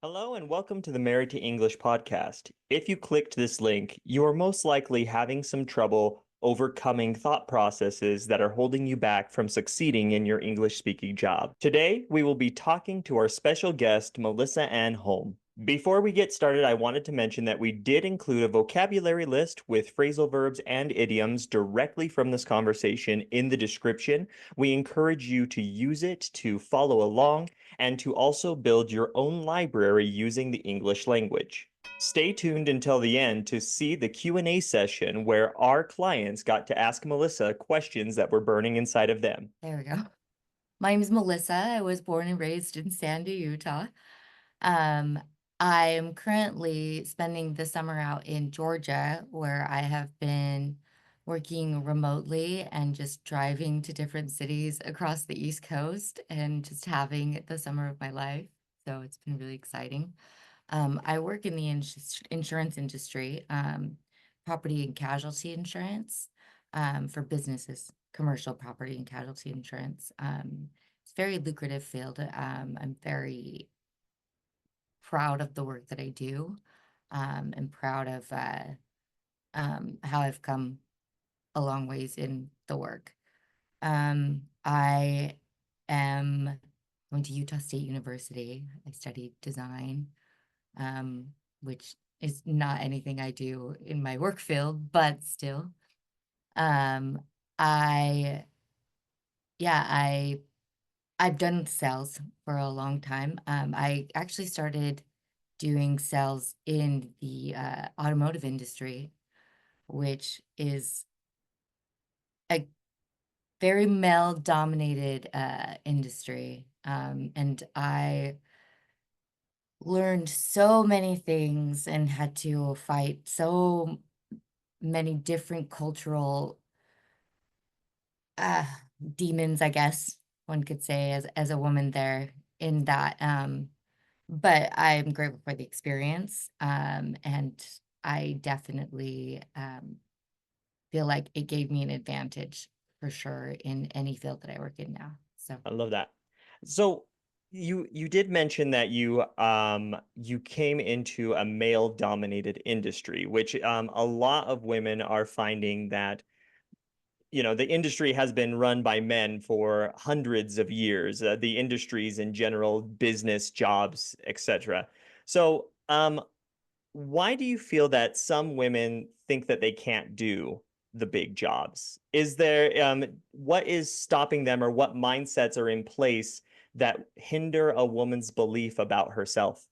Hello and welcome to the Married to English podcast. If you clicked this link, you are most likely having some trouble overcoming thought processes that are holding you back from succeeding in your English speaking job. Today, we will be talking to our special guest, Melissa Ann Holm. Before we get started, I wanted to mention that we did include a vocabulary list with phrasal verbs and idioms directly from this conversation in the description. We encourage you to use it to follow along and to also build your own library using the English language. Stay tuned until the end to see the Q&A session where our clients got to ask Melissa questions that were burning inside of them. There we go. My name is Melissa. I was born and raised in Sandy, Utah. Um, I am currently spending the summer out in Georgia, where I have been working remotely and just driving to different cities across the East Coast and just having the summer of my life. So it's been really exciting. I work in the insurance industry, property and casualty insurance, for businesses, commercial property and casualty insurance. It's a very lucrative field. I'm very proud of the work that I do, and proud of how I've come a long ways in the work. I am going to Utah State University. I studied design, um, which is not anything I do in my work field, but still. Um, I, yeah, I've done sales for a long time. I actually started doing sales in the automotive industry, which is a very male-dominated industry. And I learned so many things and had to fight so many different cultural uh, demons, I guess one could say, as a woman there in that. But I'm grateful for the experience, and I definitely feel like it gave me an advantage for sure in any field that I work in now. So I love that. So you did mention that you came into a male dominated industry, which a lot of women are finding that the industry has been run by men for hundreds of years, the industries in general, business, jobs, etc. So, why do you feel that some women think that they can't do the big jobs? Is there, what is stopping them, or what mindsets are in place that hinder a woman's belief about herself?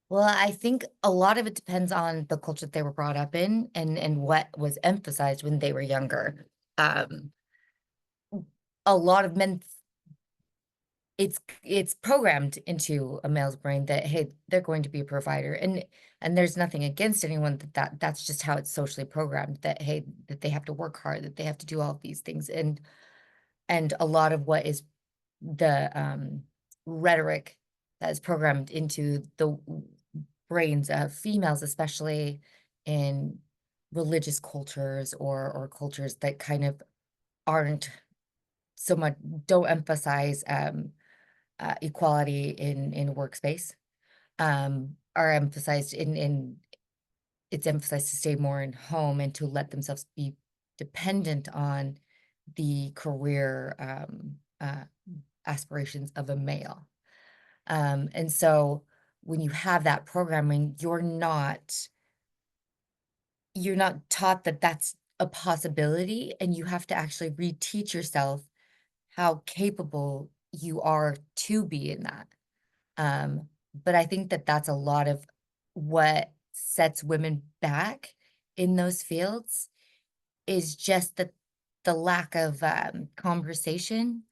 well, I think a lot of it depends on the culture they were brought up in and what was emphasized when they were younger. Um, a lot of men, it's programmed into a male's brain that, hey, they're going to be a provider, and there's nothing against anyone that's just how it's socially programmed, that, hey, that they have to work hard, that they have to do all of these things, and a lot of what is the rhetoric that is programmed into the brains of females, especially in religious cultures or cultures that kind of aren't so much, don't emphasize equality in workspace, are emphasized in it's emphasized to stay more in home and to let themselves be dependent on the career aspirations of a male. And so when you have that programming, you're not taught that that's a possibility, and you have to actually reteach yourself how capable you are to be in that. But I think that that's a lot of what sets women back in those fields, is just the lack of conversation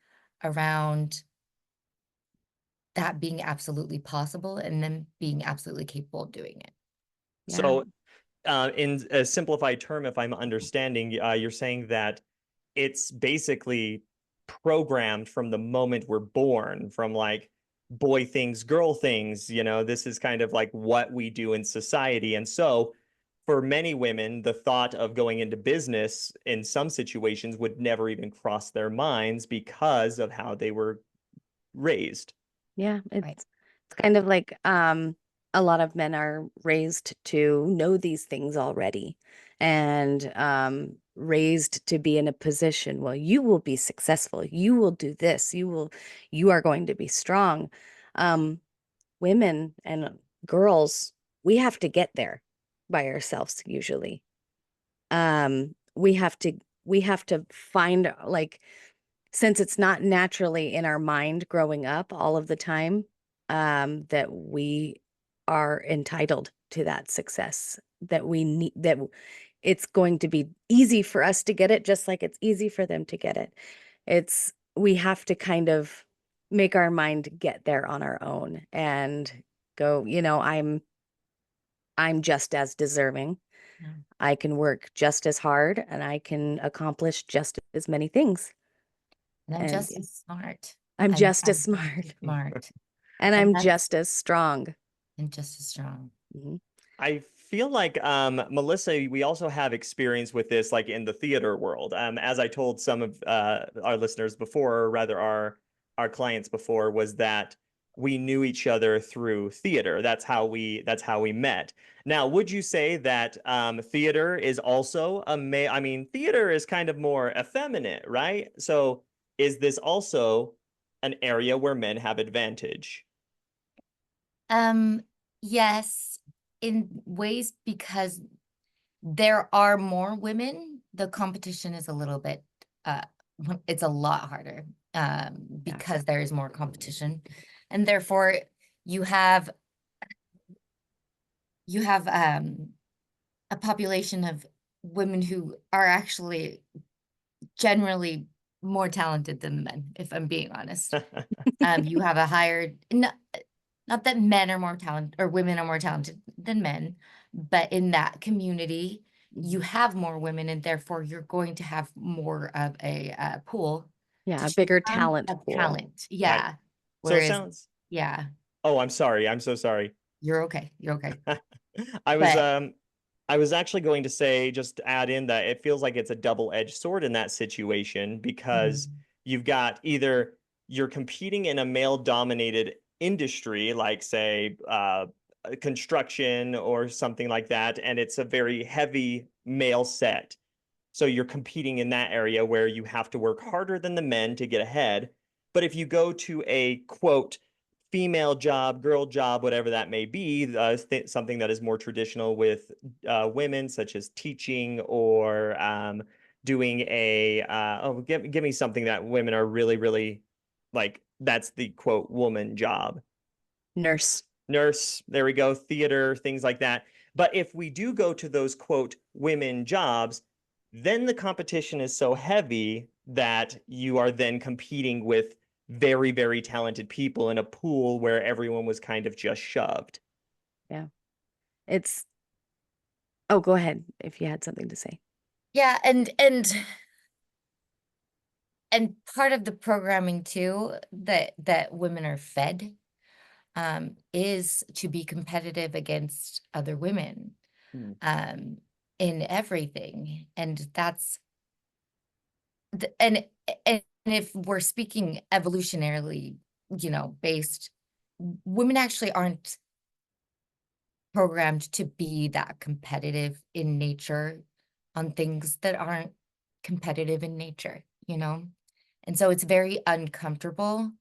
around that being absolutely possible and then being absolutely capable of doing it. Yeah. So, in a simplified term, if I'm understanding, you're saying that it's basically programmed from the moment we're born, from like boy things, girl things, this is kind of like what we do in society. And so for many women, the thought of going into business in some situations would never even cross their minds because of how they were raised. Yeah, Right. It's kind of like a lot of men are raised to know these things already and raised to be in a position, well, you will be successful. You will do this. You are going to be strong. Um, Women and girls, we have to get there by ourselves usually. We have to find, like, since it's not naturally in our mind growing up all of the time, that we are entitled to that success, that we need, that it's going to be easy for us to get it, just like it's easy for them to get it. We have to kind of make our mind get there on our own and go, I'm just as deserving. Yeah. I can work just as hard and I can accomplish just as many things. And I'm And just as smart. I'm just as I'm just as smart smart. and And I'm that's just as strong. and just as strong. Mhm. I feel like Melissa, we also have experience with this, like in the theater world. As I told some of our listeners before, or rather our clients before, was that we knew each other through theater. That's how we met. Now, would you say that theater is also I mean, theater is kind of more effeminate, right? So is this also an area where men have advantage? Um, yes, in ways because there are more women, the competition is a little bit uh it's a lot harder Yeah. because there is more competition. And therefore you have you have a population of women who are actually generally more talented than the men, if I'm being honest. You have a higher, not that men are more talented or women are more talented than men, but in that community, you have more women, and therefore you're going to have more of a pool Yeah, to a choose bigger from talent of pool. talent. Right. Yeah. So it Whereas, sounds. yeah, Oh, I'm sorry. I'm so sorry. you're okay. You're okay. I was But um I was actually going to say, just to add in, that it feels like it's a double-edged sword in that situation, because Mhm. you've got either you're competing in a male-dominated industry, like say construction or something like that, and it's a very heavy male set. So you're competing in that area where you have to work harder than the men to get ahead. But if you go to a quote female job, girl job, whatever that may be, something that is more traditional with women, such as teaching or doing give me something that women are really, really like, that's the quote woman job. Nurse. Nurse, there we go, theater, things like that. But if we do go to those quote women jobs, then the competition is so heavy that you are then competing with very, very talented people in a pool where everyone was kind of just shoved. Yeah. It's, oh, go ahead if you had something to say. yeah, and part of the programming too that women are fed is to be competitive against other women Hmm. um, in everything. And that's and if we're speaking evolutionarily, based, women actually aren't programmed to be that competitive in nature on things that aren't competitive in nature. And so it's very uncomfortable,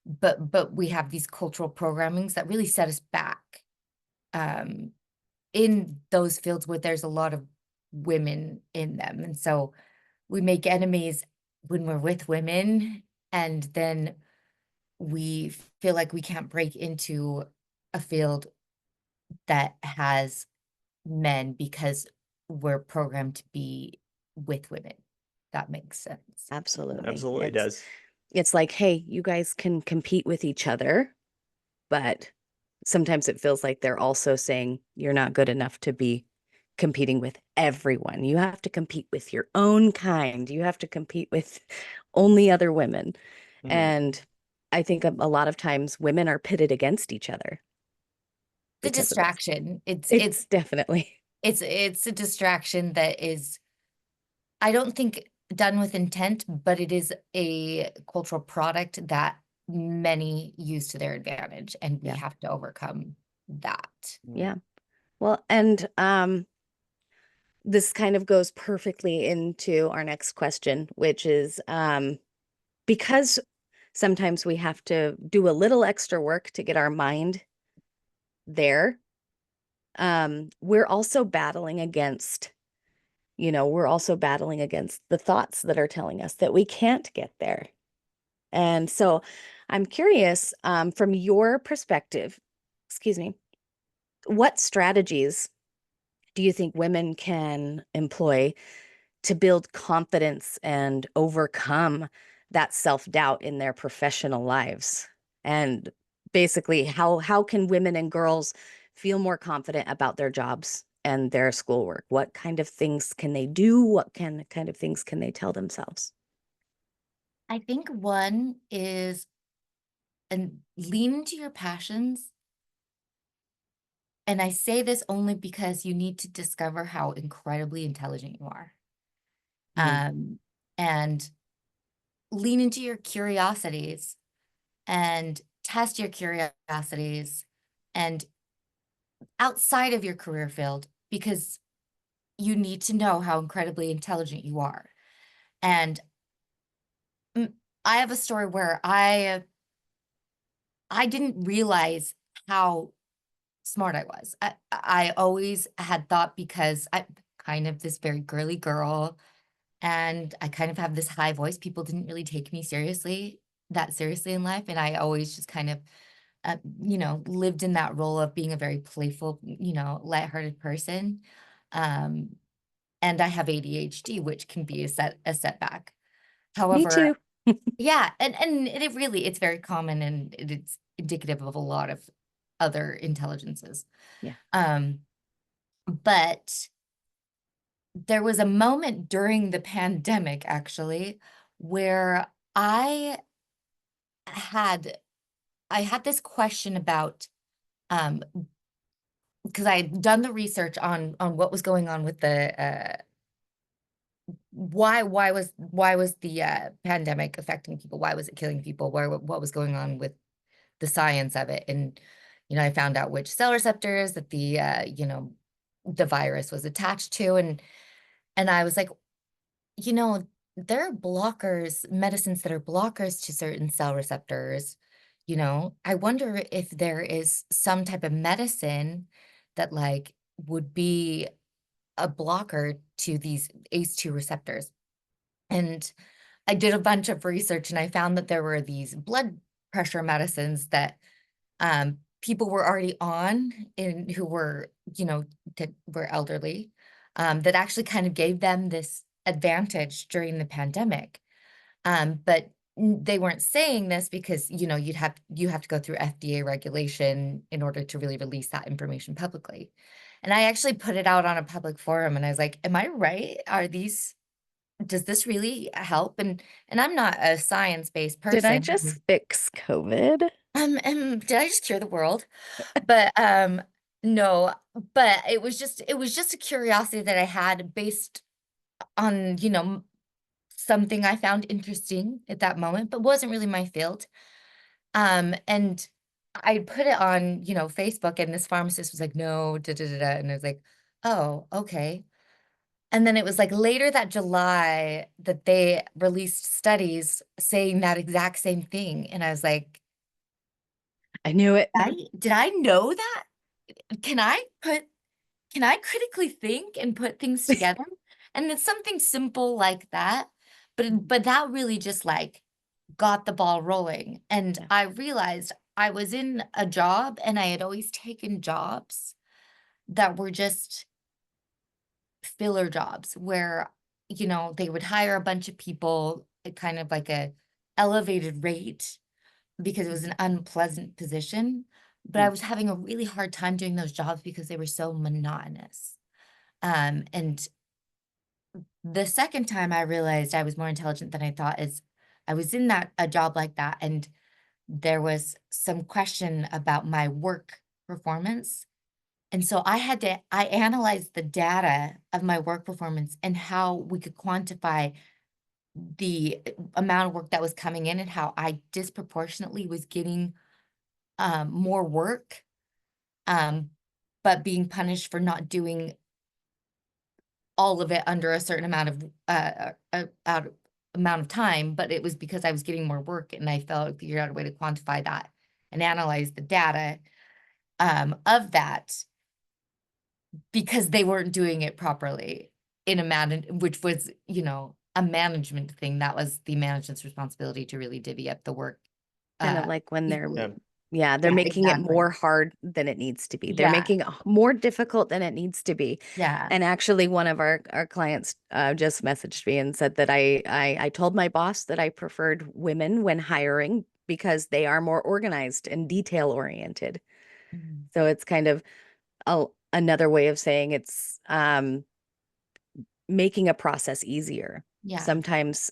but we have these cultural programmings that really set us back um in those fields where there's a lot of women in them. And so we make enemies when we're with women, and then we feel like we can't break into a field that has men because we're programmed to be with women. That makes sense. Absolutely. Absolutely does. It's like, hey, you guys can compete with each other, but sometimes it feels like they're also saying you're not good enough to be competing with everyone. You have to compete with your own kind. You have to compete with only other women. Mhm. And I think a lot of times women are pitted against each other The because of this. distraction. It's definitely. It's a distraction that is, I don't think, done with intent, but it is a cultural product that many use to their advantage, and we Yeah. have to overcome that. Yeah. Well, and this kind of goes perfectly into our next question, which is because sometimes we have to do a little extra work to get our mind there. We're also battling against, we're also battling against the thoughts that are telling us that we can't get there. And so I'm curious, from your perspective, excuse me, what strategies do you think women can employ to build confidence and overcome that self-doubt in their professional lives? And basically, how can women and girls feel more confident about their jobs and their schoolwork? What kind of things can they do? What kind of things can they tell themselves? I think one is, and lean into your passions. And I say this only because you need to discover how incredibly intelligent you are. Mhm. And lean into your curiosities and test your curiosities and outside of your career field, because you need to know how incredibly intelligent you are. And I have a story where I didn't realize how smart I was. I always had thought, because I kind of this very girly girl, and I kind of have this high voice, people didn't really take me that seriously in life. And I always just kind of, lived in that role of being a very playful, lighthearted person. Um, and I have ADHD, which can be a setback. Me However, too. yeah, and it's very common, and it's indicative of a lot of other intelligences. Yeah. But there was a moment during the pandemic, actually, where had I had this question about, because I had done the research on what was going on with the why was the pandemic affecting people? Why was it killing people? What was going on with the science of it? And I found out which cell receptors that the virus was attached to, and I was like, you know, there are medicines that are blockers to certain cell receptors. I wonder if there is some type of medicine that like would be a blocker to these ACE2 receptors. And I did a bunch of research, and I found that there were these blood pressure medicines that people were already on, and who were, that were elderly, that actually kind of gave them this advantage during the pandemic. But they weren't saying this because, you have to go through FDA regulation in order to really release that information publicly. And I actually put it out on a public forum, and I was like, am I right? Does this really help? And I'm not a science-based Did I person. just fix COVID? Did I just cure the world? But no, but it was just a curiosity that I had based on, something I found interesting at that moment, but wasn't really my field. And I put it on, Facebook, and this pharmacist was like, no, da da da da. And I was like, oh, okay. And then it was like later that July that they released studies saying that exact same thing. And I was like, I knew it. did I know that? Can I put can I critically think and put things together? And it's something simple like that, but that really just like got the ball rolling. And Yeah. I realized I was in a job, and I had always taken jobs that were just filler jobs where, they would hire a bunch of people at kind of like a elevated rate because it was an unpleasant position. But I Mm. was having a really hard time doing those jobs because they were so monotonous. And the second time I realized I was more intelligent than I thought is I was in a job like that, and there was some question about my work performance. And so I analyzed the data of my work performance and how we could quantify the amount of work that was coming in and how I disproportionately was getting more work, but being punished for not doing all of it under a certain amount of time, but it was because I was getting more work, and I figured out a way to quantify that and analyze the data of that, because they weren't doing it properly in which was, a management thing. That was the management's responsibility to really divvy up the work. Kind of like when they're, equally. they're Yeah, making it exactly. more hard than it needs to be. They're Yeah. making it more difficult than it needs to be. Yeah. And actually, one of our clients just messaged me and said that I told my boss that I preferred women when hiring because they are more organized and detail oriented. Mhm. So it's kind of another way of saying it's making a process easier. Yeah. Sometimes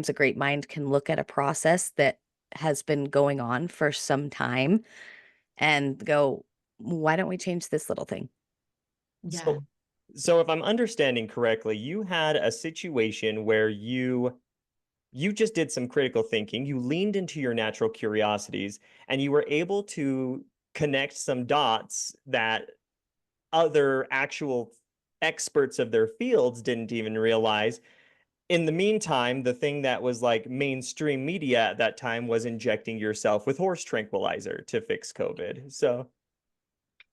a great mind can look at a process that has been going on for some time and go, why don't we change this little thing? Yeah. So if I'm understanding correctly, you had a situation where you just did some critical thinking, you leaned into your natural curiosities, and you were able to connect some dots that other actual experts of their fields didn't even realize. In the meantime, the thing that was like mainstream media at that time was injecting yourself with horse tranquilizer to fix COVID. So,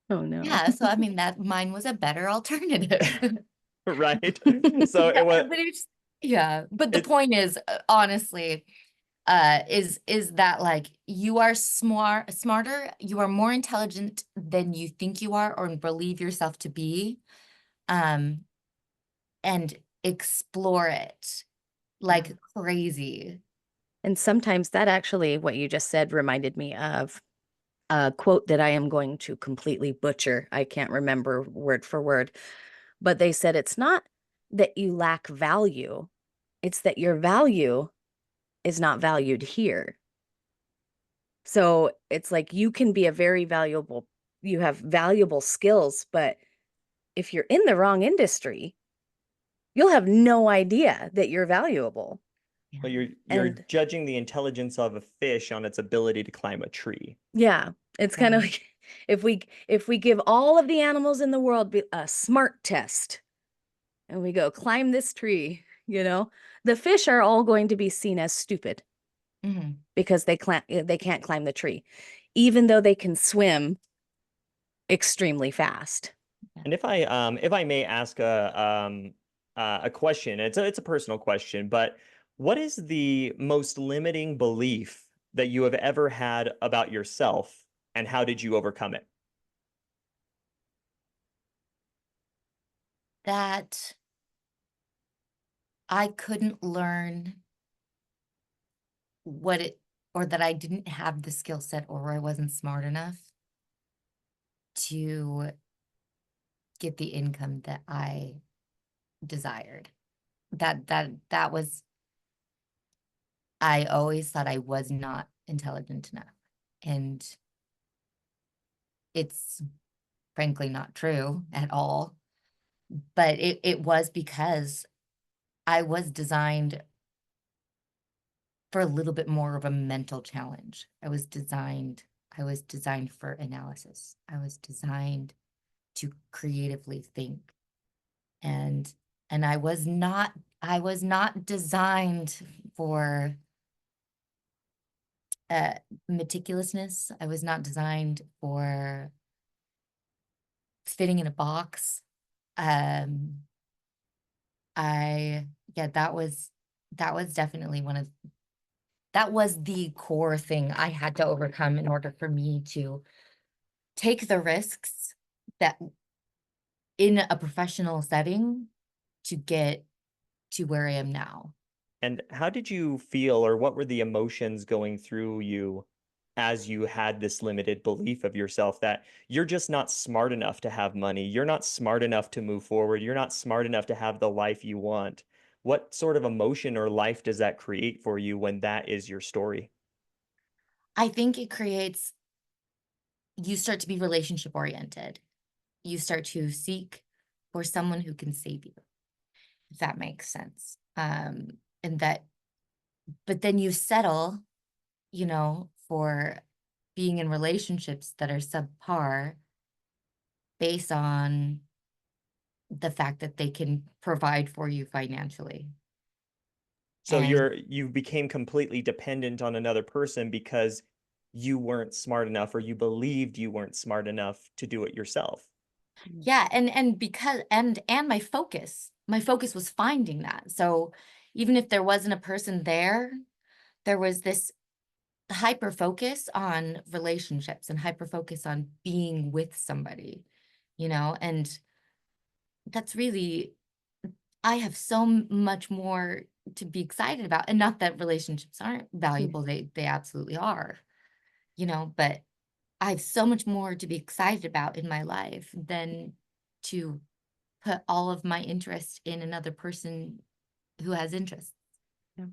Oh no. Yeah. So, I mean, that mine was a better alternative. right. So Yeah, it was, but the it, point is, honestly, is that, like, you are smarter, you are more intelligent than you think you are or believe yourself to be, and explore it like crazy. And sometimes that actually, what you just said reminded me of a quote that I am going to completely butcher. I can't remember word for word, but they said it's not that you lack value, it's that your value is not valued here. So it's like you can be you have valuable skills, but if you're in the wrong industry, you'll have no idea that you're valuable. well, you're And judging the intelligence of a fish on its ability to climb a tree. yeah, it's kind of like if we give all of the animals in the world a smart test and we go climb this tree, the fish are all going to be seen as stupid because they can't climb the tree, even though they can swim extremely fast. And if I may ask a question, it's a personal question, but what is the most limiting belief that you have ever had about yourself, and how did you overcome it? That I couldn't learn or that I didn't have the skill set, or I wasn't smart enough to get the income that I desired. That was, I always thought I was not intelligent enough. And it's frankly not true at all. But it was because I was designed for a little bit more of a mental challenge. I was designed for analysis. I was designed to creatively think. And I was not designed for meticulousness. I was not designed for fitting in a box. That was definitely that was the core thing I had to overcome in order for me to take the risks that in a professional setting to get to where I am now. And how did you feel, or what were the emotions going through you as you had this limited belief of yourself that you're just not smart enough to have money, you're not smart enough to move forward, you're not smart enough to have the life you want? What sort of emotion or life does that create for you when that is your story? I think you start to be relationship oriented. You start to seek for someone who can save you, if that makes sense. And that but then you settle, for being in relationships that are subpar based on the fact that they can provide for you financially. So And you became completely dependent on another person because you weren't smart enough, or you believed you weren't smart enough to do it yourself. yeah, and because and my focus was finding that. So even if there wasn't a person there, there was this hyper focus on relationships and hyper focus on being with somebody, and that's really, I have so much more to be excited about. And not that relationships aren't valuable, they absolutely are, but I have so much more to be excited about in my life than to put all of my interest in another person who has interest.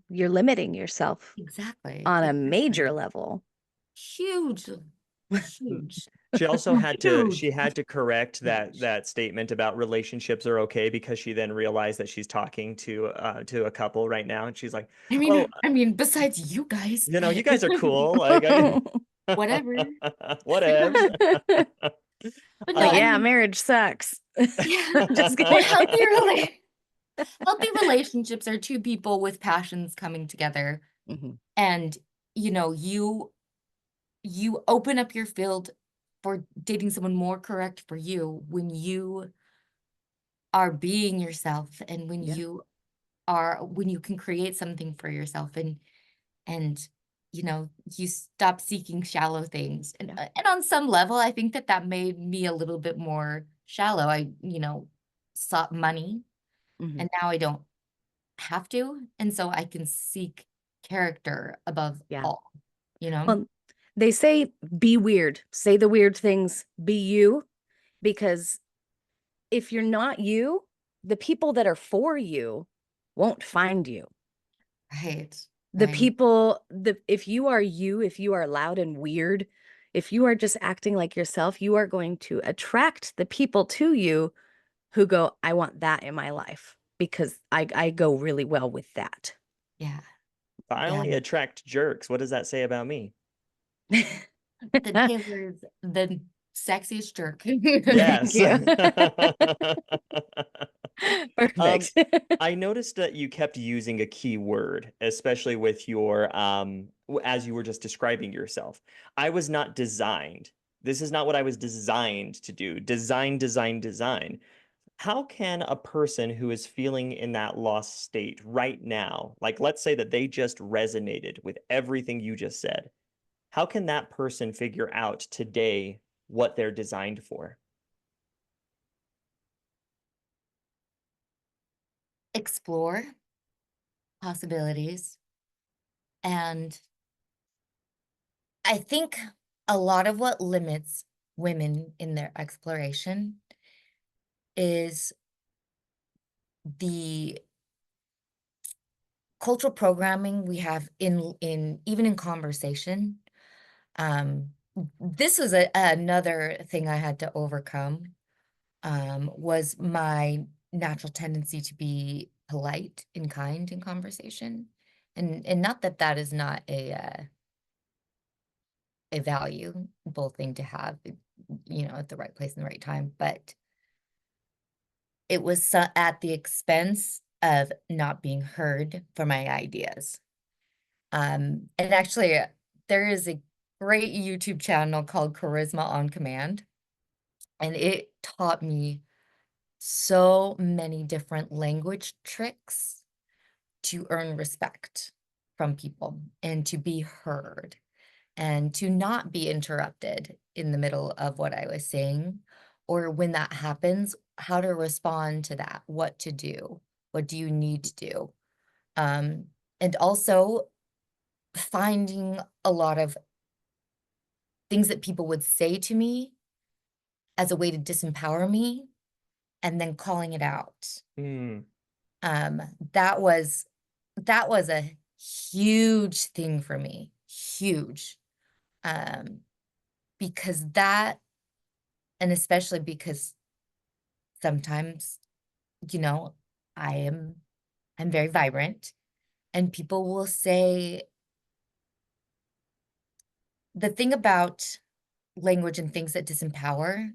You're limiting yourself Exactly. on a major Exactly. level. Huge, huge, She also huge. had to correct that statement about relationships are okay, because she then realized that she's talking to a couple right now, and she's like, I "Oh, mean, I mean, besides you guys, you but guys are cool." Like, whatever. whatevs. But no, Like, I Um, yeah, mean, marriage sucks. yeah. Just Well, kidding. healthy relationships are two people with passions coming together, Mhm. and you open up your field for dating someone more correct for you when you are being yourself, and Yeah. when you can create something for yourself, and you stop seeking shallow things, Yeah. and on some level I think that made me a little bit more shallow. I sought money, Mhm. and now I don't have to, and so I can seek character above Yeah. all, you know Well, they say be weird, say the weird things, be you, because if you're not you, the people that are for you won't find you. right, The right. people, if you are you, if you are loud and weird, if you are just acting like yourself, you are going to attract the people to you who go, I want that in my life because I go really well with that. Yeah, I yeah. only attract jerks. What does that say about me? The Taylor's the sexiest jerk. Yes. Yeah. Um, Perfect. I noticed that you kept using a key word, especially with your as you were just describing yourself. I was not designed. This is not what I was designed to do. Design, design, design. How can a person who is feeling in that lost state right now, like let's say that they just resonated with everything you just said, how can that person figure out today what they're designed for? Explore possibilities. And I think a lot of what limits women in their exploration is the cultural programming we have in even in conversation. Um, this was another thing I had to overcome, was my natural tendency to be polite and kind in conversation. And not that that is not a valuable thing to have, at the right place and the right time, but it was at the expense of not being heard for my ideas. And actually, there is a great YouTube channel called Charisma on Command, and it taught me so many different language tricks to earn respect from people and to be heard and to not be interrupted in the middle of what I was saying, or when that happens, how to respond to that, what to do, what do you need to do? Um, and also finding a lot of things that people would say to me as a way to disempower me and then calling it out. Hmm. Um, that was that was a huge thing for me, huge. Um, because that, and especially because sometimes, you know, I am I'm very vibrant, And people will say, the thing about language and things that disempower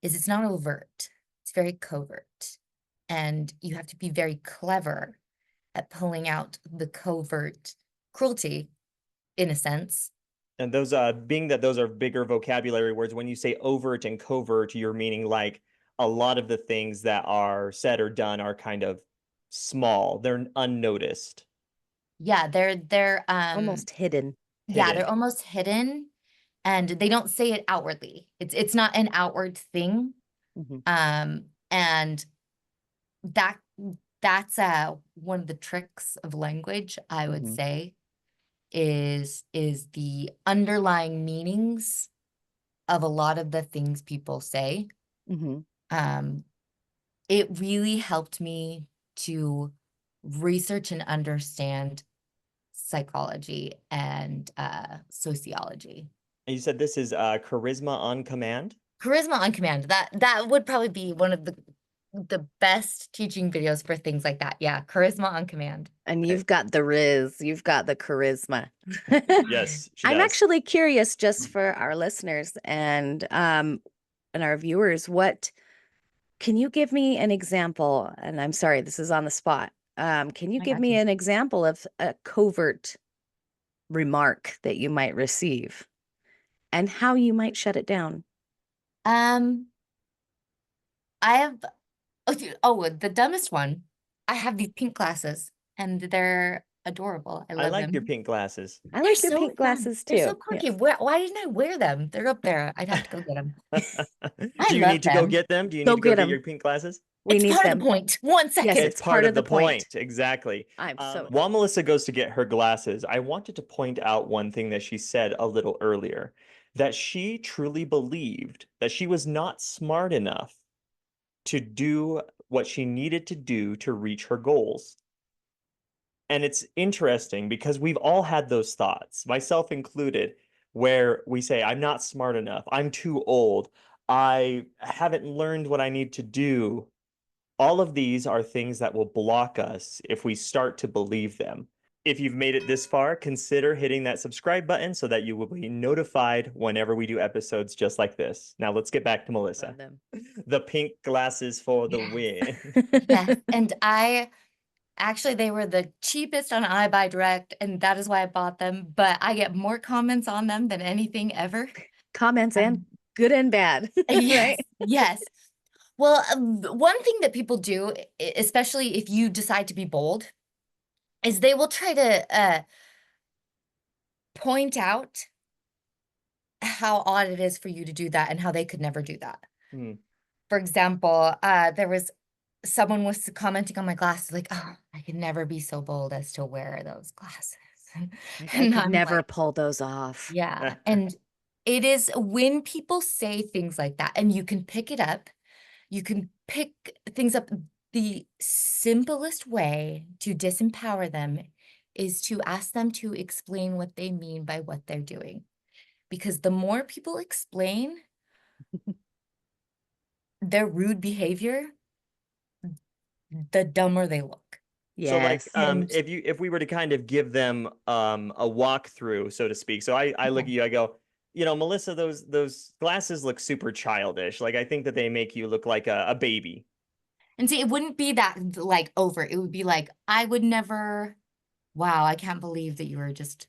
is it's not overt, it's very covert. And you have to be very clever at pulling out the covert cruelty, in a sense. And those, being that those are bigger vocabulary words, when you say overt and covert, you're meaning like a lot of the things that are said or done are kind of small. They're unnoticed. Yeah, they're Almost hidden. yeah, they're Hidden. almost hidden, and they don't say it outwardly. It's not an outward thing. Mhm. And that's one of the tricks of language, I would Mhm. say, is the underlying meanings of a lot of the things people say. Mhm. It really helped me to research and understand psychology and sociology. And you said this is charisma on command? Charisma on command. That would probably be one of the best teaching videos for things like that. Yeah, charisma on command. And Okay. you've got the riz, you've got the charisma. Yes, she I'm does. actually curious, just for our listeners and our viewers, what can you give me an example? And I'm sorry, this is on the spot. Can you I give got me you. an example of a covert remark that you might receive and how you might shut it down? I have the dumbest one. I have these pink glasses and they're adorable. I I love like your them. pink glasses. I They're like your so pink fun. glasses They're so too. quirky. Yes. Why didn't I wear them? They're up there. I'd have to go get them. I Do you love need to go them. get them? Do you need Go to go get get them. your pink glasses? We It's need part of the them. point. 1 Yes, second. It's part of the point. point. Exactly. I'm so While Melissa goes to get her glasses, I wanted to point out one thing that she said a little earlier, that she truly believed that she was not smart enough to do what she needed to do to reach her goals. And it's interesting because we've all had those thoughts, myself included, where we say, I'm not smart enough, I'm too old, I haven't learned what I need to do. All of these are things that will block us if we start to believe them. If you've made it this far, consider hitting that subscribe button so that you will be notified whenever we do episodes just like this. Now let's get back to Melissa. love them. The pink glasses for the Yes. win. Yes. And actually, they were the cheapest on iBuyDirect, and that is why I bought them. But I get more comments on them than anything ever. Comments and good and bad, Yes, right? yes. Well, one thing that people do, especially if you decide to be bold, is they will try to point out how odd it is for you to do that and how they could never do that. Hmm. For example, there was someone was commenting on my glasses, like, "Oh, I could never be so bold as to wear those glasses." Like, I And could I'm never like, pull those off. yeah. And it is when people say things like that, and you can pick it up, you can pick things up. The simplest way to disempower them is to ask them to explain what they mean by what they're doing. Because the more people explain their rude behavior, the dumber they look. So like Yes. And if we were to kind of give them a walkthrough, so to speak. So I look at you, I go, you know, Melissa, those glasses look super childish. Like I think that they make you look like a baby. and see, it wouldn't be that like over. It would be like, I would never, wow, I can't believe that you were just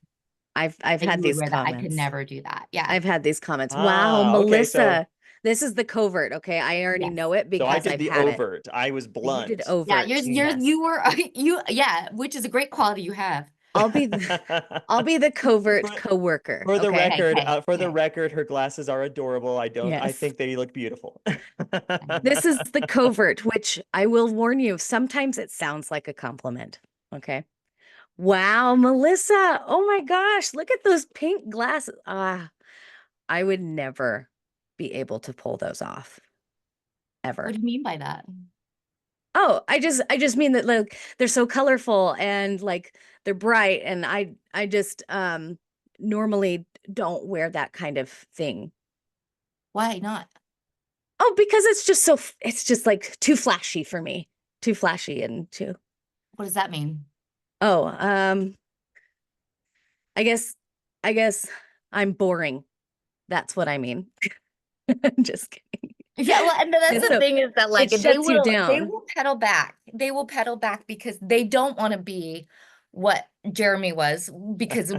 I've that had you would these wear that. I could comments. never do that. Yeah. I've had these comments. Wow, Ah, okay, Melissa, this is the covert. Okay, I already Yes. know it so I because did I've the had it. overt. I was You did blunt. Yeah, overt. Yes. you were yeah, which is a great quality you have. I'll be the covert For, coworker. for the Okay. record, Okay, for the okay. record, her glasses are adorable. I Yes. think they look beautiful. This is the covert, which I will warn you, sometimes it sounds like a compliment. Okay. Wow, Melissa. Oh my gosh, look at those pink glasses. I would never be able to pull those off ever. What do you mean by that? Oh, I just mean that like they're so colorful and like they're bright and I just normally don't wear that kind of thing. Why not? Oh, because it's just like too flashy for me. Too flashy and too. What does that mean? Oh, I guess I'm boring. That's what I mean. I'm just kidding. Yeah, well, and that's And the so thing is that like it shuts you they down. will pedal back. They will pedal back because they don't want to be what Jeremy was, because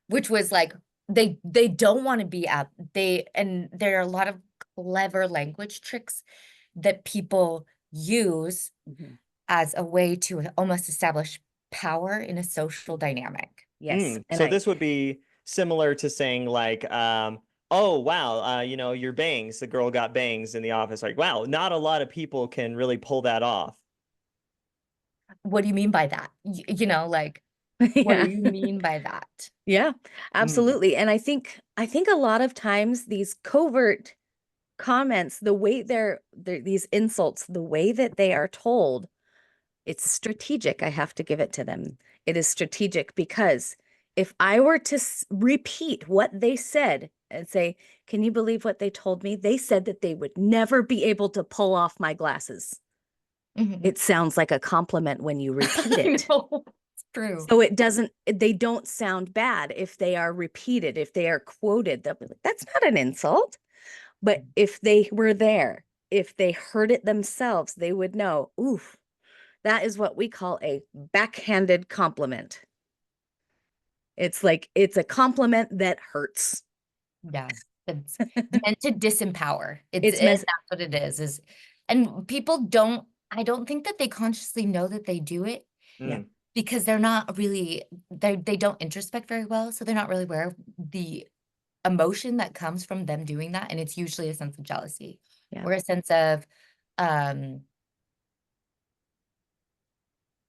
which was like they don't want to be at and there are a lot of clever language tricks that people use Mhm. as a way to almost establish power in a social dynamic. Yes. And So this would be similar to saying like, oh wow, your bangs, the girl got bangs in the office. Like, wow, not a lot of people can really pull that off. What do you mean by that? Like, what do yeah. you mean by that? Yeah, Mm. absolutely. And I think a lot of times these covert comments, the way they're these insults, the way that they are told, it's strategic. I have to give it to them. It is strategic because if I were to repeat what they said and say, "Can you believe what they told me? They said that they would never be able to pull off my glasses." Mhm. It sounds like a compliment when you repeat I it. know, it's true. So they don't sound bad if they are repeated, if they are quoted. They'll be like, that's not an insult. But if they were there, if they heard it themselves, they would know, oof, that is what we call a backhanded compliment. It's like, it's a compliment that hurts. Yeah, it's meant to disempower. It's And meant, that's what it is, and people I don't think that they consciously know that they do it yeah, because they're not really, they don't introspect very well. So they're not really aware of the emotion that comes from them doing that. And it's usually a sense of jealousy yeah. or a sense of um,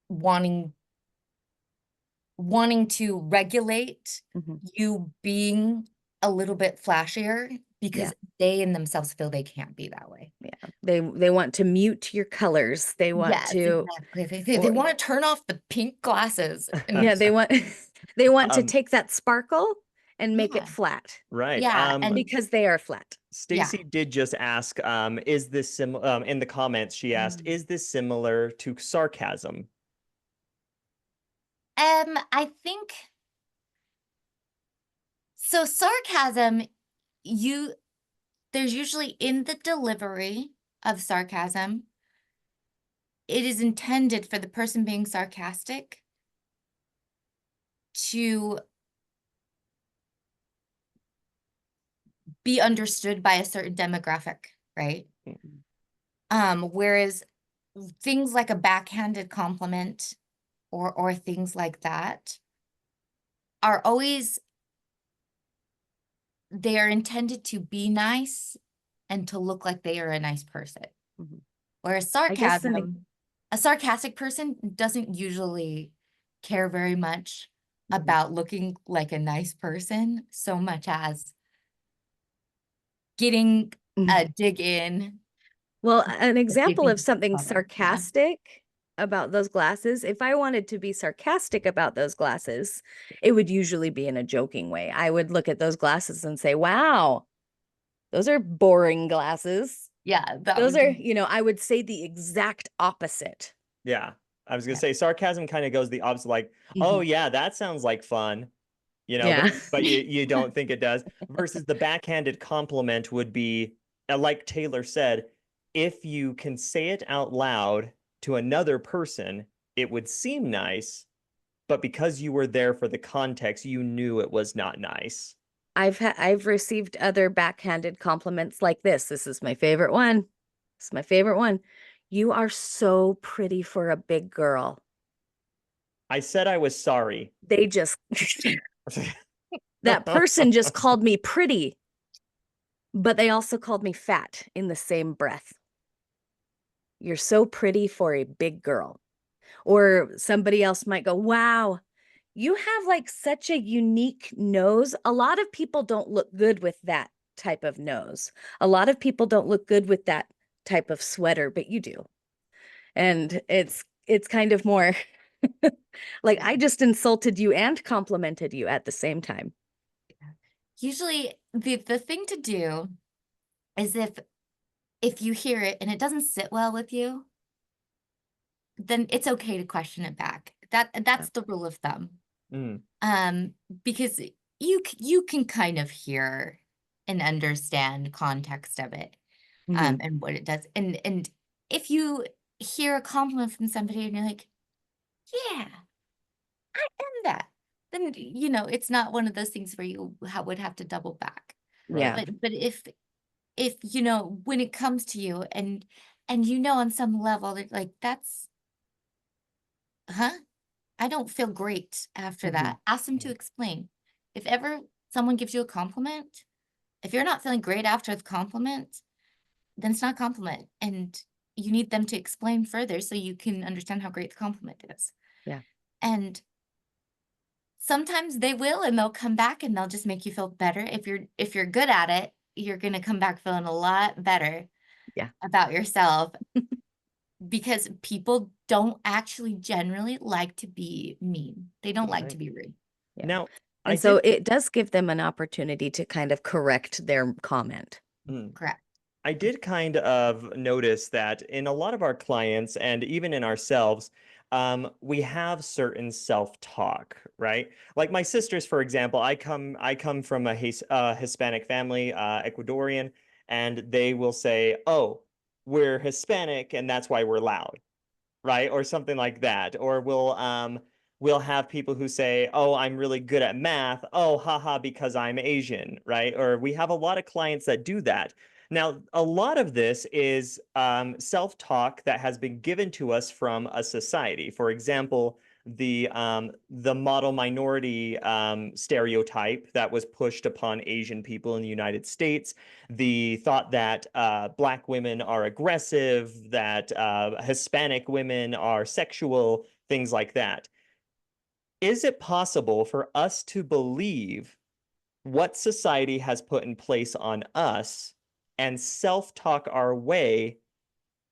wanting to regulate Mhm. you being a little bit flashier Yeah. because they in themselves feel they can't be that way. Yeah. They want to mute your colors. They want Yes, to, exactly. They or want to turn off the pink glasses. yeah, they want they want to Um, take that sparkle and make Yeah. it flat right. Yeah, and because they are flat. Stacy did just ask, is this in the comments, she asked, is this similar to sarcasm? I think so. Sarcasm, there's usually in the delivery of sarcasm, it is intended for the person being sarcastic to be understood by a certain demographic, right? Whereas things like a backhanded compliment or things like that are always, they are intended to be nice and to look like they are a nice person. Mhm. Whereas I guess a sarcastic person doesn't usually care very much about looking like a nice person so much as getting a dig in. Well, an If they example think of it's something funny. Yeah. sarcastic about those glasses, if I wanted to be sarcastic about those glasses, it would usually be in a joking way. I would look at those glasses and say, wow, those are boring glasses. Yeah, that Those would are, be, I would say the exact opposite. Yeah. I was gonna yeah. say sarcasm kind of goes the opposite, like, oh Mhm. yeah, that sounds like fun, Yeah. but you don't think it does. Versus the backhanded compliment would be, like Taylor said, if you can say it out loud to another person, it would seem nice, but because you were there for the context, you knew it was not nice. I've received other backhanded compliments like this. This is my favorite one. This is my favorite one. You are so pretty for a big girl. I said I was sorry. They just that person just called me pretty, but they also called me fat in the same breath. You're so pretty for a big girl. Or somebody else might go, wow, you have like such a unique nose. A lot of people don't look good with that type of nose. A lot of people don't look good with that type of sweater, but you do. And it's kind of more like I just insulted you and complimented you at the same time. Usually the thing to do is if you hear it and it doesn't sit well with you, then it's okay to question it back. That's the rule of thumb. Mm, Because you can kind of hear and understand context of it, Mhm. and what it does. And if you hear a compliment from somebody and you're like, yeah, I am that, then it's not one of those things where you would have to double back. right. Yeah. But if when it comes to you and on some level that like that's huh I don't feel great after Mhm. that. Ask them to Mm, explain. If ever someone gives you a compliment, if you're not feeling great after the compliment, then it's not a compliment. And you need them to explain further so you can understand how great the compliment is. Yeah. And sometimes they will, and they'll come back and they'll just make you feel better. If you're good at it, you're gonna come back feeling a lot better Yeah. about yourself because people don't actually generally like to be mean. They don't like to right. be rude. Yeah. Now, I And so did. it does give them an opportunity to kind of correct their comment. Mm. Correct. I did kind of notice that in a lot of our clients and even in ourselves, we have certain self-talk, right? Like my sisters, for example, I come from a Hispanic family, Ecuadorian, and they will say, "Oh, we're Hispanic, and that's why we're loud." Right? Or something like that. Or we'll have people who say, "Oh, I'm really good at math. Oh, haha, because I'm Asian," right? Or we have a lot of clients that do that. Now, a lot of this is self-talk that has been given to us from a society. For example, the model minority stereotype that was pushed upon Asian people in the United States, the thought that Black women are aggressive, that Hispanic women are sexual, things like that. Is it possible for us to believe what society has put in place on us and self-talk our way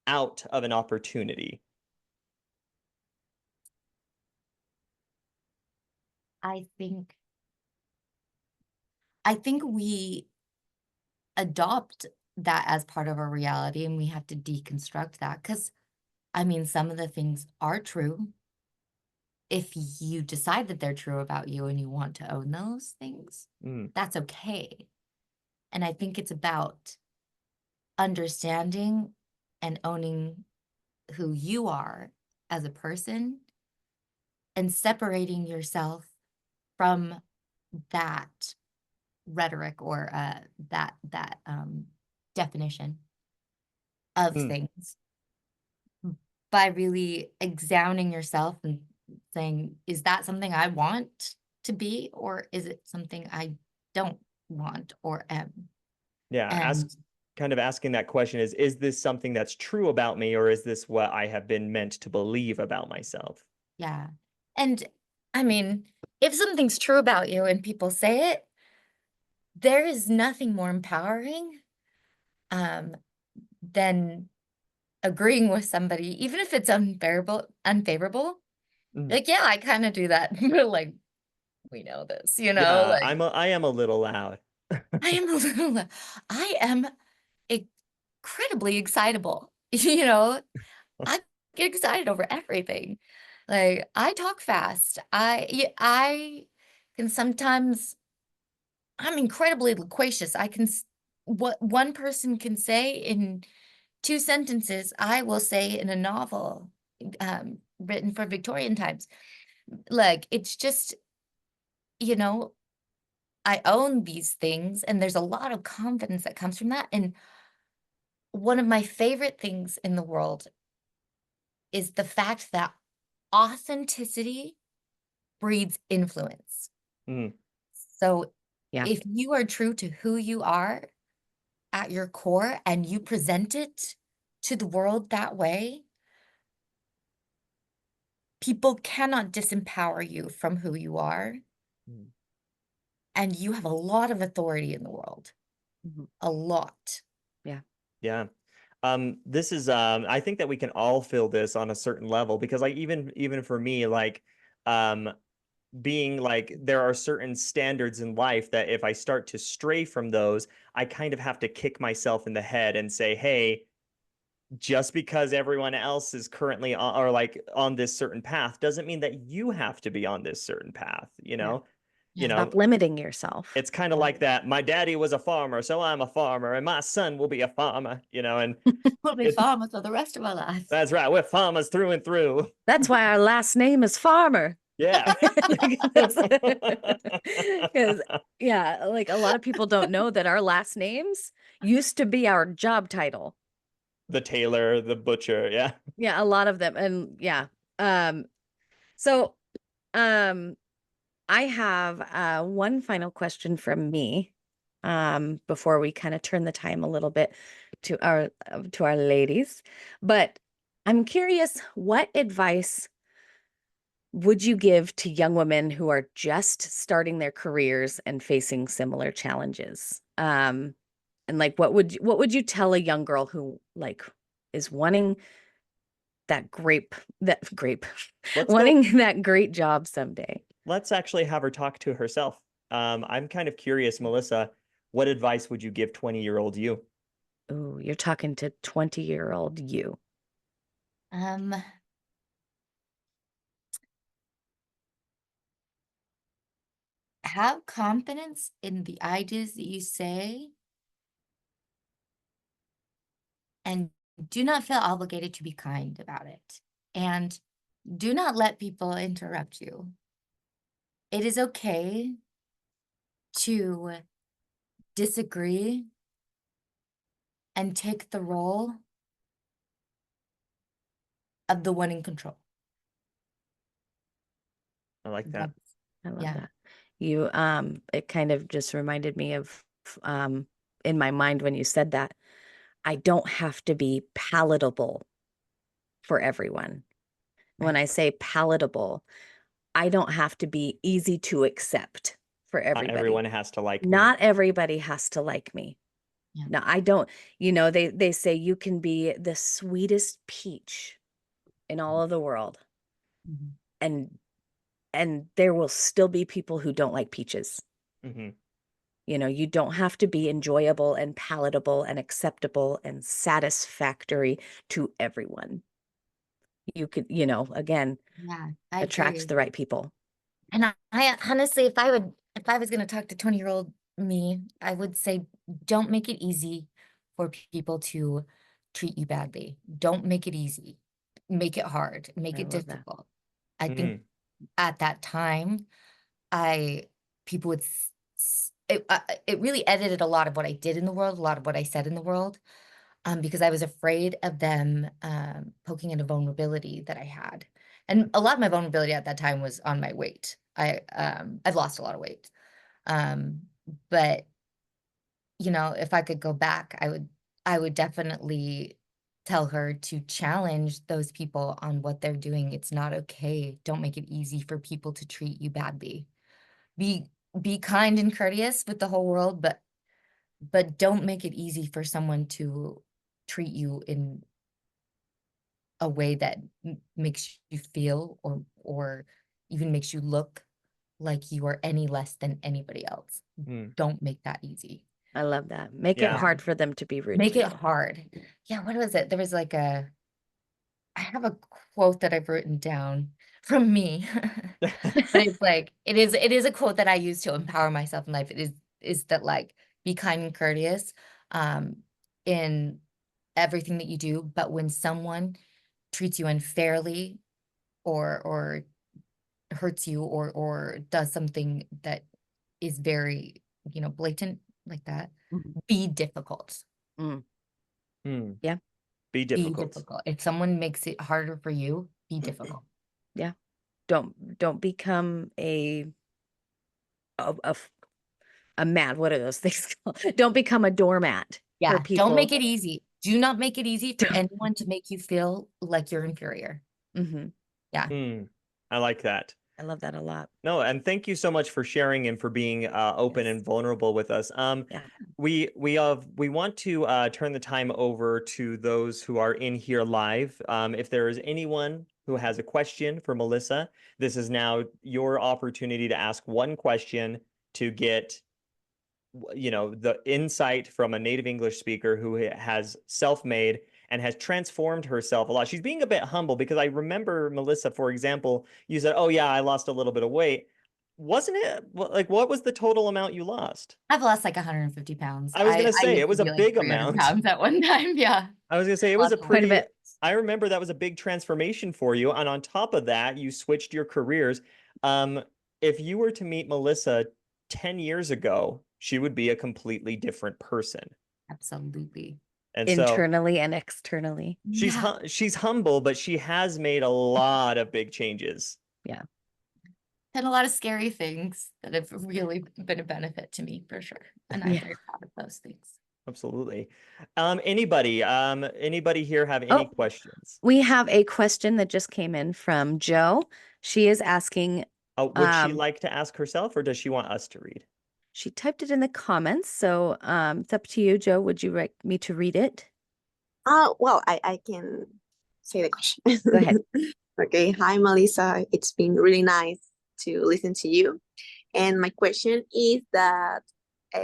out of an opportunity? I think I think we adopt that as part of our reality and we have to deconstruct that because I mean some of the things are true if you decide that they're true about you and you want to own those things. Mm, That's okay. And I think it's about understanding and owning who you are as a person and separating yourself from that rhetoric or that definition of mm, things by really examining yourself and saying, is that something I want to be, or is it something I don't want or am? yeah, And kind of asking that question is this something that's true about me, or is this what I have been meant to believe about myself? yeah. And I mean, if something's true about you and people say it, there is nothing more empowering um, than agreeing with somebody, even if it's unfavorable. Mm. Like, yeah, I kind of do that. But like, we know this, Yeah, like I am a little loud. I am a little, I am incredibly excitable. You know, I get excited over everything. Like, I talk fast. I can sometimes, I'm incredibly loquacious. What one person can say in 2 sentences, I will say in a novel written for Victorian times. Like, it's just, you know, I own these things, and there's a lot of confidence that comes from that. And one of my favorite things in the world is the fact that authenticity breeds influence. Mm, So Yeah. if you are true to who you are at your core and you present it to the world that way, people cannot disempower you from who you are. mm. And you have a lot of authority in the world, Mhm. a lot. Yeah. Yeah. This is I think that we can all feel this on a certain level because like even for me, like um being like there are certain standards in life that if I start to stray from those, I kind of have to kick myself in the head and say, "Hey, just because everyone else is currently on, or like on this certain path doesn't mean that you have to be on this certain path, you Yeah. know? Yeah. Stop limiting yourself. It's kind of Yeah. like that. My daddy was a farmer, so I'm a farmer, and my son will be a farmer, you know, and We'll be it's, farmers for the rest of our lives. that's right. We're farmers through and through. That's why our last name is Farmer. Yeah. Because yeah, like a lot of people don't know that our last names used to be our job title. The tailor, the butcher. Yeah. Yeah, a lot of them. And yeah. So I have one final question from me before we kind of turn the time a little bit to our ladies. But I'm curious, what advice would you give to young women who are just starting their careers and facing similar challenges? And like what would you tell a young girl who like is wanting that grape Let's wanting that great job someday? let's actually have her talk to herself. I'm kind of curious, Melissa, what advice would you give 20-year-old you? Oh, you're talking to 20-year-old you. Have confidence in the ideas that you say, and do not feel obligated to be kind about it. And do not let people interrupt you. It is okay to disagree and take the role of the one in control. I like that. I love Yeah. that. You it kind of just reminded me of in my mind when you said that I don't have to be palatable for everyone. When Right. I say palatable, I don't have to be easy to accept for Not everybody. everyone has to like me. Not everybody has to like me. Yeah. No, I don't, they say you can be the sweetest peach in all of the world Mhm. and there will still be people who don't like peaches. Mhm. You don't have to be enjoyable and palatable and acceptable and satisfactory to everyone. You could, again, Yeah, I attract agree. the right people. And I honestly, if I was going to talk to 20-year-old me, I would say, don't make it easy for people to treat you badly. Don't make it easy. Make it hard. Make I it love that. difficult. I Mm. think at that time, people would, it really edited a lot of what I did in the world, a lot of what I said in the world, because I was afraid of them poking into vulnerability that I had. And a lot of my vulnerability at that time was on my weight. I've lost a lot of weight. But if I could go back, I would definitely tell her to challenge those people on what they're doing. It's not okay. Don't make it easy for people to treat you badly. Be kind and courteous with the whole world, but don't make it easy for someone to treat you in a way that makes you feel or even makes you look like you are any less than anybody else. Mm. Don't make that easy. I love that. Make Yeah. it hard for them to be rude Make to it you. hard. Yeah, what was it? There was like I have a quote that I've written down from me. But it's like it is a quote that I use to empower myself in life. It is that like be kind and courteous in everything that you do, but when someone treats you unfairly or hurts you or does something that is very, blatant like that, Mhm. be difficult. Mm. Mm. Yeah. Be Be difficult. difficult. If someone makes it harder for you, be difficult. Yeah. Don't become a, a mat. What are those things called? Don't become a doormat for Yeah, don't people. make it easy. Do not make it easy for anyone to make you feel like you're inferior. Mm-hmm. Yeah. Mm. I like that. I love that a lot. No, and thank you so much for sharing and for being open Yes. and vulnerable with us. Yeah. We want to turn the time over to those who are in here live. If there is anyone who has a question for Melissa, this is now your opportunity to ask one question to get the insight from a native English speaker who has self-made and has transformed herself a lot. She's being a bit humble because I remember, Melissa, for example, you said, oh yeah, I lost a little bit of weight. Wasn't it like, what was the total amount you lost? I've lost like 150 pounds. I was gonna I say used it to was a be like big 300 amount. pounds at one time. Yeah. I was gonna say it was a Lots of Quite a pretty, bit. I remember that was a big transformation for you. And on top of that, you switched your careers. Um, if you were to meet Melissa 10 years ago, she would be a completely different person. Absolutely. And so Internally and externally. Yeah. she's humble, but she has made a lot of big changes. Yeah. And a lot of scary things that have really been a benefit to me for sure. And I'm Yeah. very proud of those things. Absolutely. Anybody here have any Oh, questions? we have a question that just came in from Joe. She is asking, Would she like to ask herself, or does she want us to read? she typed it in the comments, so it's up to you, Joe. Would you like me to read it? Well, I can say the question. Go ahead. Okay. Hi, Melissa. It's been really nice to listen to you. And my question is that uh,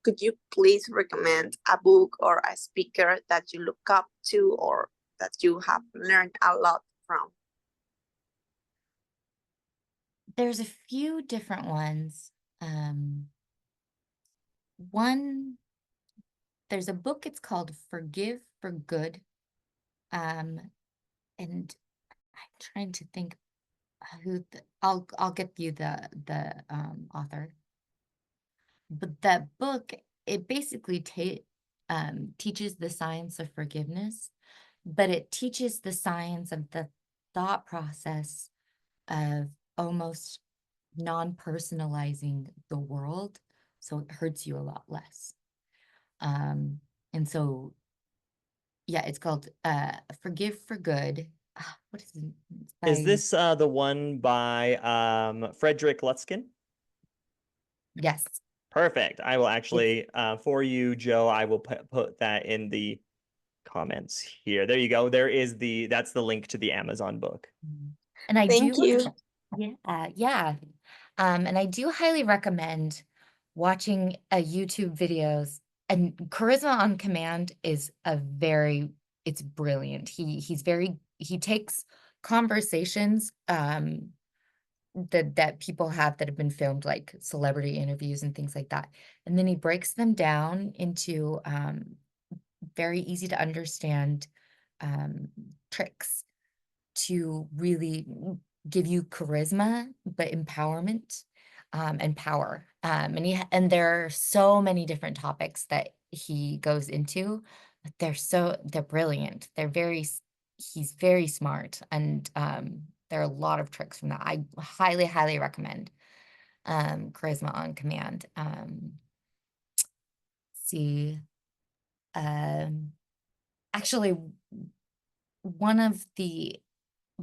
could you please recommend a book or a speaker that you look up to or that you have learned a lot from? There's a few different ones. One, there's a book, it's called Forgive for Good. And I'm trying to think who I'll get you the author. But that book, it basically teaches the science of forgiveness, but it teaches the science of the thought process of almost non-personalizing the world, so it hurts you a lot less. And so, yeah, it's called Forgive for Good. What is it? Is this the one by Frederick Lutzkin? Yes. Perfect. I will actually, for you, Joe, I will put that in the comments here. There you go. That's the link to the Amazon book. And I Thank do, you. yeah. And I do highly recommend watching YouTube videos. And Charisma on Command is it's brilliant. He takes conversations that people have that have been filmed, like celebrity interviews and things like that. And then he breaks them down into very easy to understand tricks to really give you charisma, but empowerment and power. And there are so many different topics that he goes into, but they're brilliant. He's very smart, and there are a lot of tricks from that. I highly, highly recommend Charisma on Command. See, actually, one of the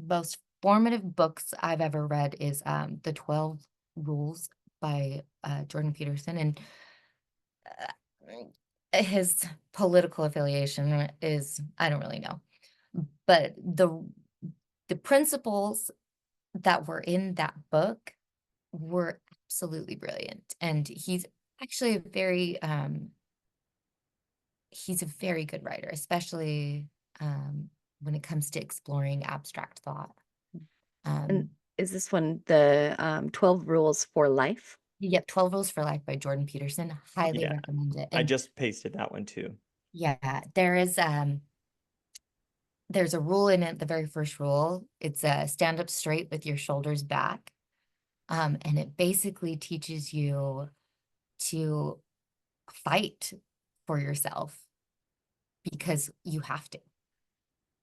most formative books I've ever read is The 12 Rules by Jordan Peterson. And his political affiliation is, I don't really know. But the principles that were in that book were absolutely brilliant. And he's actually he's a very good writer, especially when it comes to exploring abstract thought. And is this one the 12 Rules for Life? Yep, 12 Rules for Life by Jordan Peterson. Highly Yeah, recommend it. I And just pasted that one too. yeah, there's a rule in it, the very first rule. It's stand up straight with your shoulders back. And it basically teaches you to fight for yourself because you have to.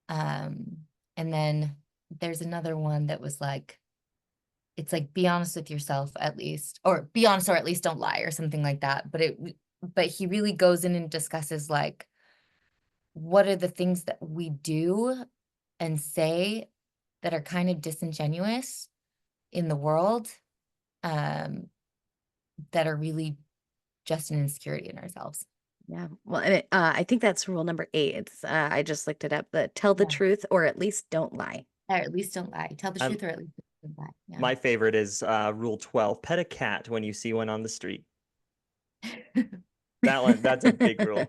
And then there's another one that was like, it's like, be honest with yourself at least, or be honest, or at least don't lie, or something like that. But he really goes in and discusses like, what are the things that we do and say that are kind of disingenuous in the world, that are really just an insecurity in ourselves. Yeah. Well, and I think that's rule number 8. It's I just looked it up. Tell the Yeah. truth or at least don't lie. Or at least don't lie. Tell the truth, or at least don't lie. Yeah. My favorite is rule 12, pet a cat when you see one on the street. That one, that's a big rule.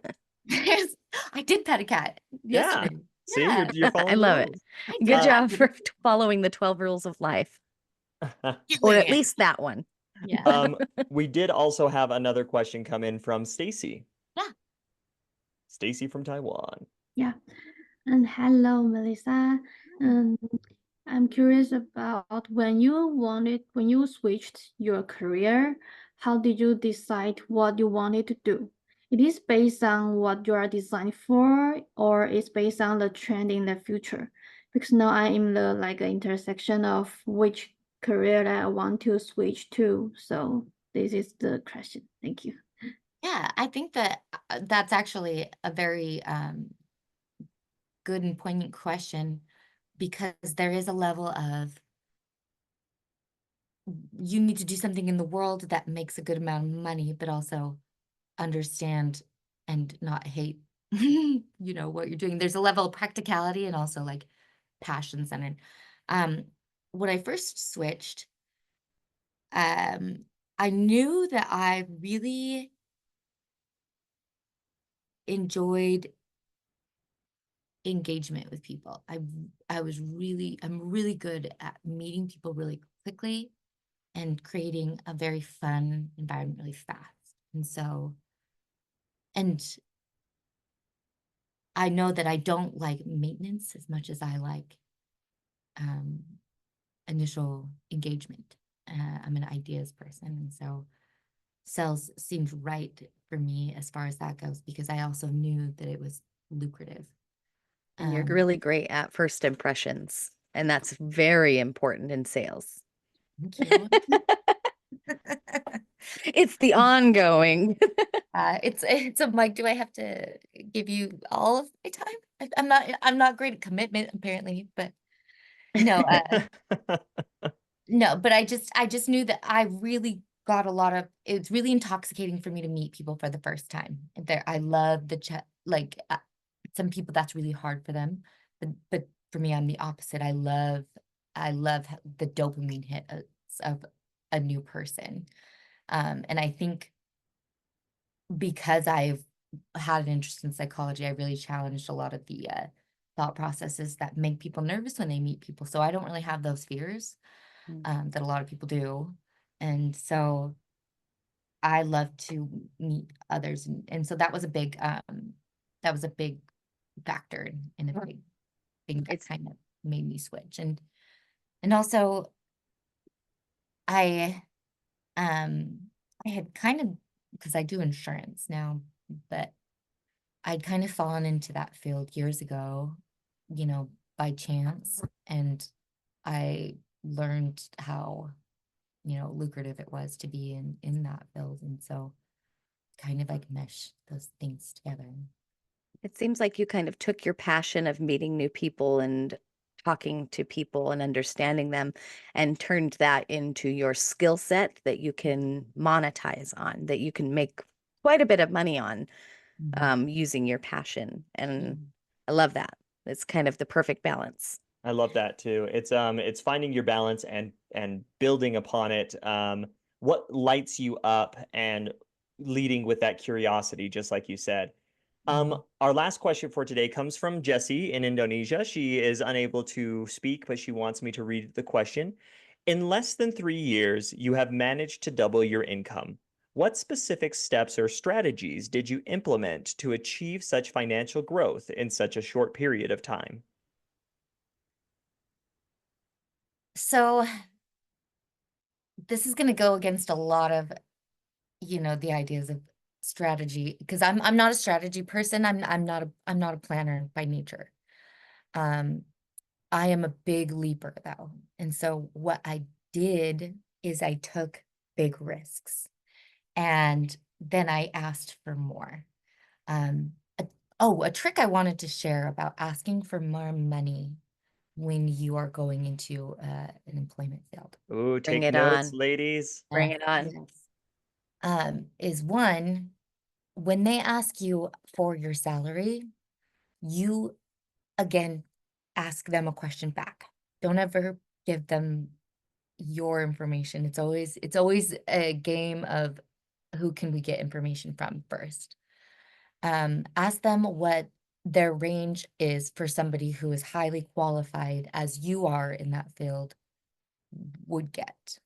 I did pet a cat Yeah. yesterday. See, Yeah, you're I following the love it. rules. I Good did. job for following the 12 rules of life, or at least that one. Yeah. We did also have another question come in from Stacy. Yeah. Stacy from Taiwan. Yeah. And hello, Melissa. I'm curious about when you switched your career, how did you decide what you wanted to do? It is based on what you are designed for, or it's based on the trend in the future? Because now I'm in the intersection of which career that I want to switch to. So this is the question. Thank you. Yeah, I think that that's actually a very good and poignant question, because there is a level of you need to do something in the world that makes a good amount of money, but also understand and not hate, what you're doing. There's a level of practicality and also like passion centered. When I first switched, I knew that I really enjoyed engagement with people. I'm really good at meeting people really quickly and creating a very fun environment really fast. And I know that I don't like maintenance as much as I like initial engagement. I'm an ideas person, and so sales seemed right for me as far as that goes, because I also knew that it was lucrative. And you're really great at first impressions, and that's very important in sales. Thank you. It's the ongoing. It's a like, do I have to give you all of my time? I'm not great at commitment apparently, but no, no, but I just knew that I really got a lot of, it's really intoxicating for me to meet people for the first time. And I love the chat, some people that's really hard for them, but for me, I'm the opposite. I love the dopamine hit of a new person. And I think because I've had an interest in psychology, I really challenged a lot of the thought processes that make people nervous when they meet people. So I don't really have those fears that a lot of people do. And so I love to meet others. And so that was a big factor in a big thing that kind of made me switch. And also I had kind of, because I do insurance now, but I'd kind of fallen into that field years ago, by chance. And I learned how, lucrative it was to be in that field. And so kind of like mesh those things together. It seems like you kind of took your passion of meeting new people and talking to people and understanding them and turned that into your skill set that you can monetize on, that you can make quite a bit of money on using your passion. And I love that. It's kind of the perfect balance. I love that too. It's finding your balance and building upon it. What lights you up and leading with that curiosity, just like you said. Our last question for today comes from Jessie in Indonesia. She is unable to speak, but she wants me to read the question. In less than 3 years, you have managed to double your income. What specific steps or strategies did you implement to achieve such financial growth in such a short period of time? So this is going to go against a lot of, the ideas of strategy, because I'm not a strategy person. I'm not a planner by nature. I am a big leaper though. And so what I did is I took big risks, and then I asked for more. A trick I wanted to share about asking for more money when you are going into an employment field. Ooh, Bring take it notes, on. ladies. Bring it on. Yes. Is one, when they ask you for your salary, you again ask them a question back. Don't ever give them your information. It's always a game of who can we get information from first. Ask them what their range is for somebody who is highly qualified, as you are in that field, would get.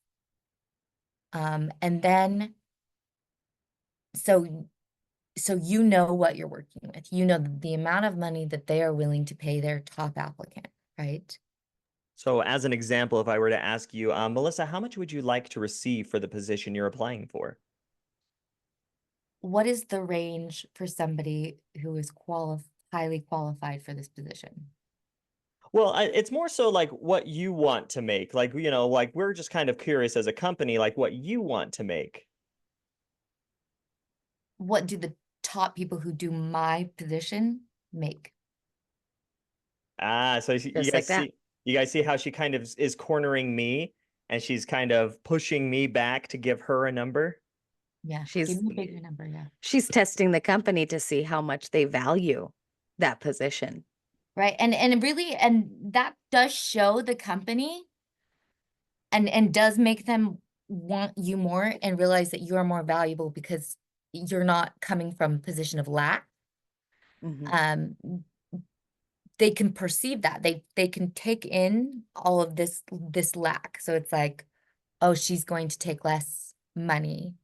And then, so you know what you're working with. You know the amount of money that they are willing to pay their top applicant, right? So as an example, if I were to ask you, Melissa, how much would you like to receive for the position you're applying for? What is the range for somebody who is highly qualified for this position? Well, it's more so like what you want to make. Like, like we're just kind of curious as a company, like what you want to make. What do the top people who do my position make? So you Just guys like that. see, you guys see how she kind of is cornering me and she's kind of pushing me back to give her a number. Yeah, She's give me a bigger number, yeah. she's testing the company to see how much they value that position. Right. And really, and that does show the company and does make them want you more and realize that you are more valuable because you're not coming from a position of lack. Mhm. They can perceive that. They can take in all of this lack. So it's like, oh, she's going to take less money.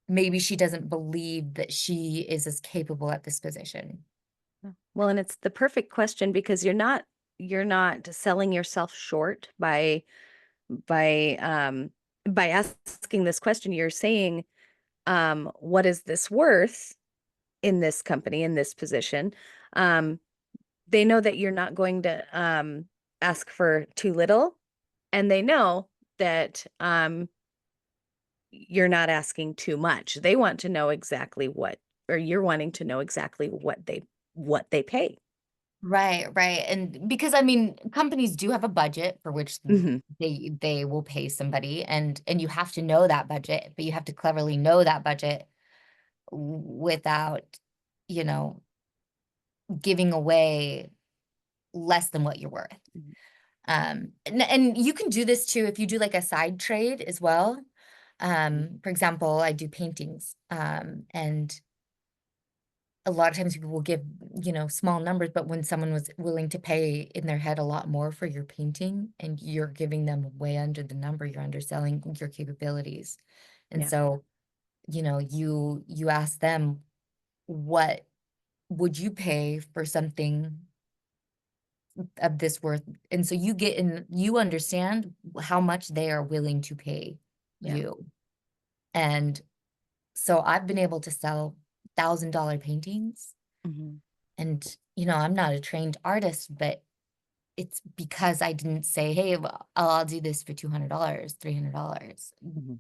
Maybe she doesn't believe that she is as capable at this position. Well, and it's the perfect question because you're not selling yourself short by asking this question. You're saying, what is this worth in this company, in this position? They know that you're not going to ask for too little, and they know that you're not asking too much. They want to know exactly what, or you're wanting to know exactly what they pay. Right, right. And because I mean, companies do have a budget for which Mhm. they will pay somebody, and you have to know that budget, but you have to cleverly know that budget without, you know, giving away less than what you're worth. Mhm. And you can do this too if you do like a side trade as well. For example, I do paintings, and a lot of times people will give, small numbers, but when someone was willing to pay in their head a lot more for your painting and you're giving them way under the number, you're underselling your capabilities. And Yeah. so, you ask them, what would you pay for something of this worth? And so you understand how much they are willing to pay Yeah. you. And so I've been able to sell $1,000 paintings. Mhm. And, I'm not a trained artist, but it's because I didn't say, hey, well, I'll do this for $200, $300. Mhm.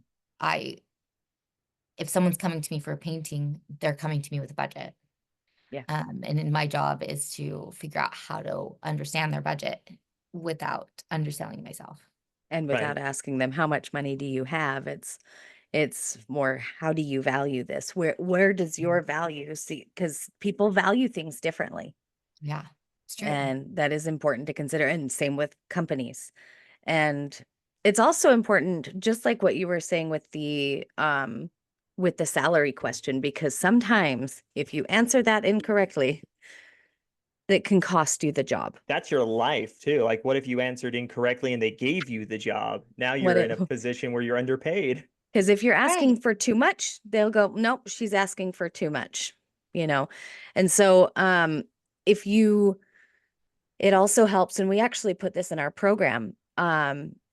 If someone's coming to me for a painting, they're coming to me with a budget. Yeah. And then my job is to figure out how to understand their budget without underselling myself. And without asking them how much money do you have, it's more, how do you value this? Where does your value see? Because people value things differently. Yeah, it's true. And that is important to consider. And same with companies. And it's also important, just like what you were saying with the salary question, because sometimes if you answer that incorrectly, it can cost you the job. That's your life too. Like, what if you answered incorrectly and they gave you the job? Now you're in a position where you're underpaid. Because if you're asking Right. for too much, they'll go, nope, she's asking for too much, And so if you, it also helps, and we actually put this in our program,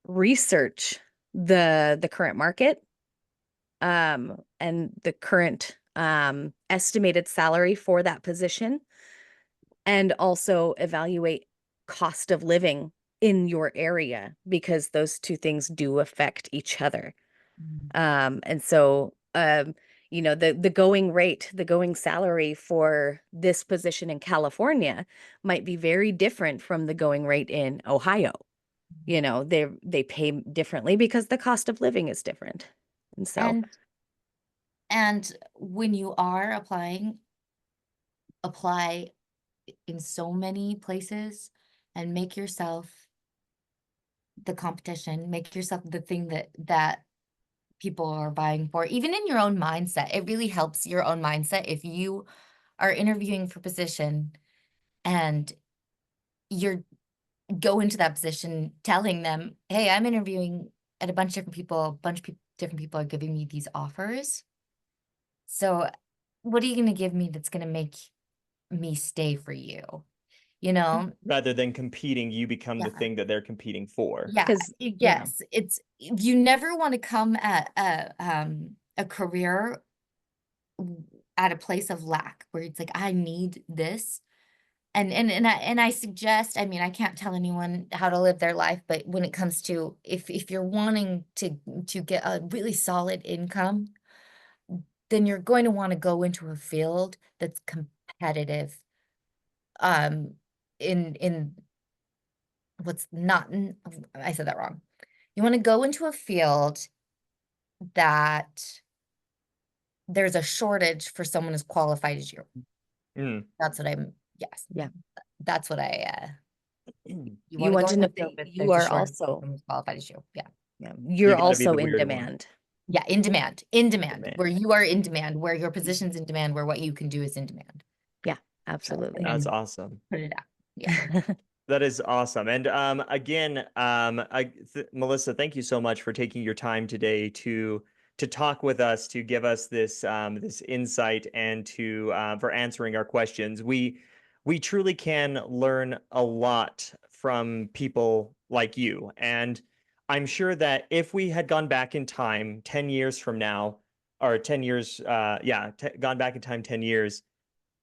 research the current market and the current estimated salary for that position, and also evaluate cost of living in your area, because those two things do affect each other. And so, the going rate, the going salary for this position in California might be very different from the going rate in Ohio. They pay differently because the cost of living is different. And so, And when you are applying, apply in so many places and make yourself the competition, make yourself the thing that people are vying for, even in your own mindset. It really helps your own mindset if you are interviewing for position and you're go into that position telling them, hey, I'm interviewing at a bunch of different people, different people are giving me these offers. So what are you going to give me that's going to make me stay for you? You know? Rather than competing, you become the Yeah. thing that they're competing for. Yeah. 'Cause, Yes. It's, you never want to come at a career at a place of lack where it's like, I need this. And I suggest, I mean, I can't tell anyone how to live their life, but when it comes to if you're wanting to get a really solid income, then you're going to want to go into a field that's competitive. In what's not, I said that wrong. You want to go into a field that there's a shortage for someone as qualified as you. Mm. That's what I'm, yes. Yeah. That's what I, you wanna want go to into know a field that that you there's a are shortage for also, someone as qualified as you. Yeah. you're gotta be also the in weird one. demand. Yeah, in demand, Demand. where you are in demand, where your position's in demand, where what you can do is in demand. Yeah, absolutely. That's And awesome. put it out. Yeah. That is awesome. And again, Melissa, thank you so much for taking your time today to talk with us, to give us this this insight, and to for answering our questions. We truly can learn a lot from people like you, and I'm sure that if we had gone back in time 10 years from now, or 10 years, gone back in time 10 years,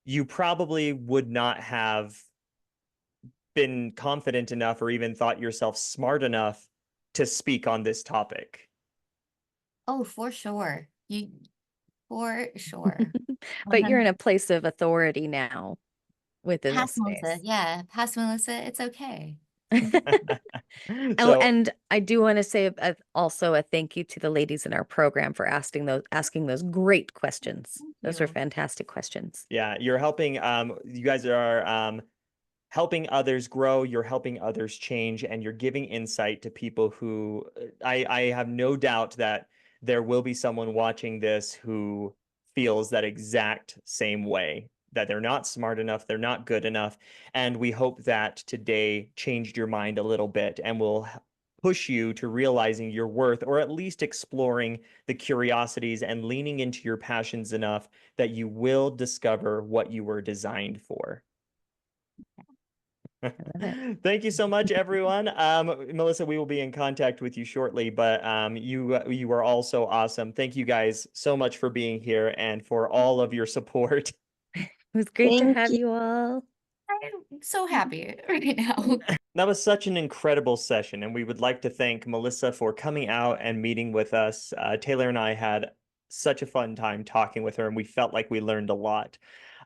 you probably would not have been confident enough or even thought yourself smart enough to speak on this topic. Oh, for sure. For sure. But you're in a place of authority now within Pass this Melissa. space. Yeah, pass Melissa. It's okay. Oh, So, and I do want to say also a thank you to the ladies in our program for asking those great questions. Those are you. fantastic questions. yeah, you're helping, you guys are helping others grow, you're helping others change, and you're giving insight to people who I have no doubt that there will be someone watching this who feels that exact same way, that they're not smart enough, they're not good enough. And we hope that today changed your mind a little bit and will push you to realizing your worth, or at least exploring the curiosities and leaning into your passions enough that you will discover what you were designed for. Thank you so much, everyone. Melissa, we will be in contact with you shortly, but you are also awesome. Thank you guys so much for being here and for all of your support. It was great to Thank have you. you all. I'm so happy right now. That was such an incredible session, and we would like to thank Melissa for coming out and meeting with us. Taylor and I had such a fun time talking with her, and we felt like we learned a lot.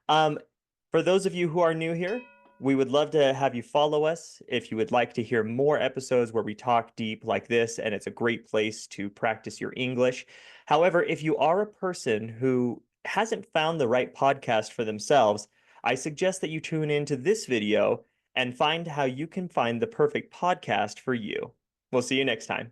For those of you who are new here, we would love to have you follow us if you would like to hear more episodes where we talk deep like this, and it's a great place to practice your English. However, if you are a person who hasn't found the right podcast for themselves, I suggest that you tune into this video and find how you can find the perfect podcast for you. We'll see you next time.